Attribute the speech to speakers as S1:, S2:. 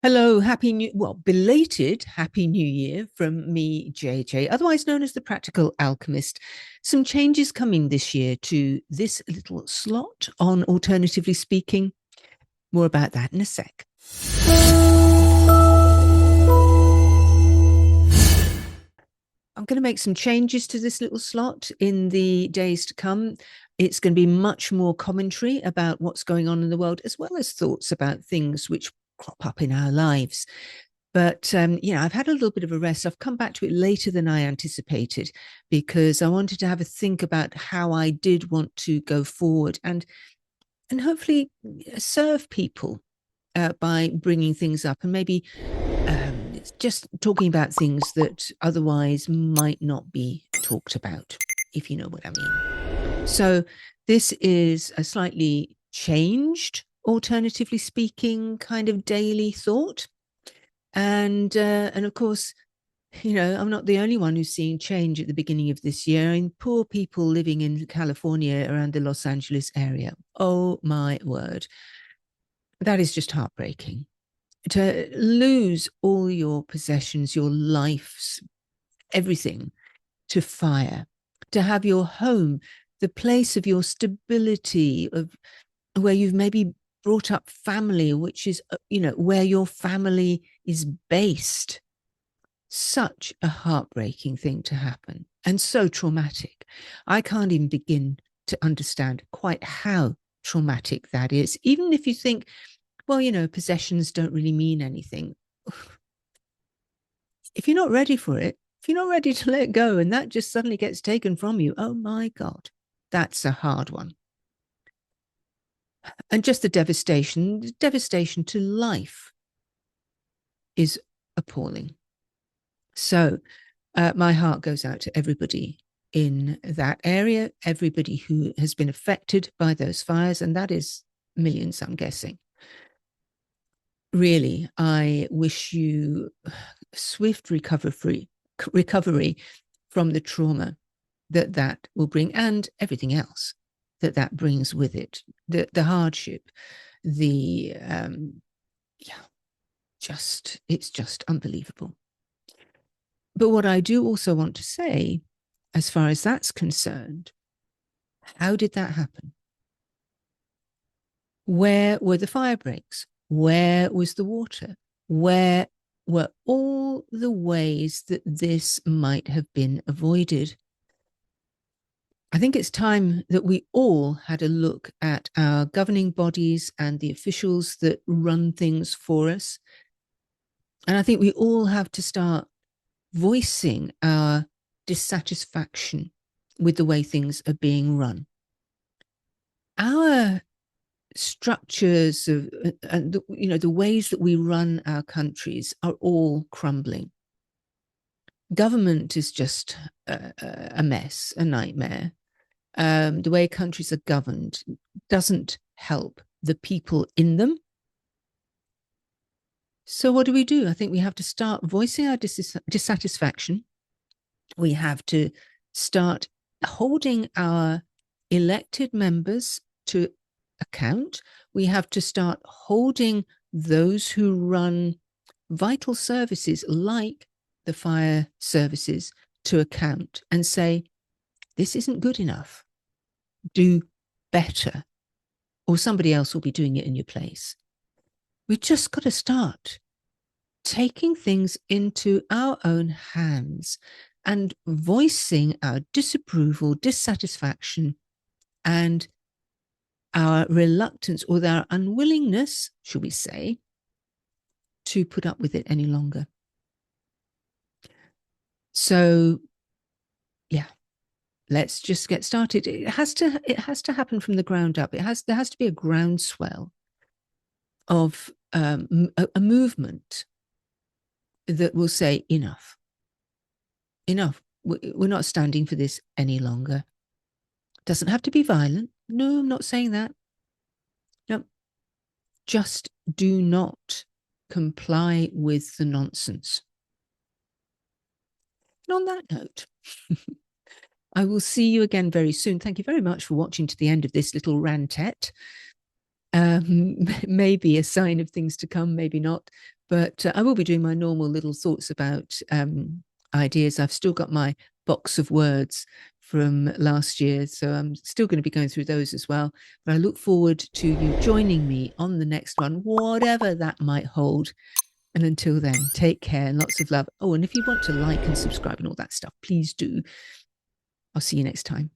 S1: Hello, belated Happy New Year from me, JJ, otherwise known as the Practical Alchemist. Some changes coming this year to this little slot on Alternatively Speaking. More about that in a sec. I'm going to make some changes to this little slot in the days to come. It's going to be much more commentary about what's going on in the world, as well as thoughts about things which crop up in our lives. But, I've had a little bit of a rest. I've come back to it later than I anticipated because I wanted to have a think about how I did want to go forward and hopefully serve people by bringing things up and maybe just talking about things that otherwise might not be talked about, if you know what I mean. So this is a slightly changed, alternatively speaking, kind of daily thought. And of course, I'm not the only one who's seeing change at the beginning of this year. I mean, poor people living in California around the Los Angeles area. Oh, my word. That is just heartbreaking. To lose all your possessions, your lives, everything to fire, to have your home, the place of your stability, of where you've maybe brought up family, which is, where your family is based. Such a heartbreaking thing to happen and so traumatic. I can't even begin to understand quite how traumatic that is. Even if you think, well, possessions don't really mean anything. If you're not ready for it, if you're not ready to let go and that just suddenly gets taken from you, oh my God, that's a hard one. And just the devastation to life is appalling. So my heart goes out to everybody in that area, everybody who has been affected by those fires, and that is millions, I'm guessing. Really, I wish you swift recovery from the trauma that will bring, and everything else that brings with it, the hardship, it's just unbelievable. But what I do also want to say, as far as that's concerned, how did that happen? Where were the fire breaks? Where was the water? Where were all the ways that this might have been avoided? I think it's time that we all had a look at our governing bodies and the officials that run things for us. And I think we all have to start voicing our dissatisfaction with the way things are being run. Our structures of, the ways that we run our countries are all crumbling. Government is just a mess, a nightmare. The way countries are governed doesn't help the people in them. So what do? I think we have to start voicing our dissatisfaction. We have to start holding our elected members to account. We have to start holding those who run vital services like the fire services to account and say, this isn't good enough. Do better, or somebody else will be doing it in your place. We've just got to start taking things into our own hands and voicing our disapproval, dissatisfaction, and our reluctance or our unwillingness, shall we say, to put up with it any longer. So, let's just get started. It has to happen from the ground up. There has to be a groundswell of a movement that will say enough. We're not standing for this any longer. Doesn't have to be violent. No, I'm not saying that. No, just do not comply with the nonsense. And on that note, I will see you again very soon. Thank you very much for watching to the end of this little rantette. Maybe a sign of things to come, maybe not. But I will be doing my normal little thoughts about ideas. I've still got my box of words from last year, so I'm still going to be going through those as well. But I look forward to you joining me on the next one, whatever that might hold. And until then, take care and lots of love. Oh, and if you want to like and subscribe and all that stuff, please do. I'll see you next time.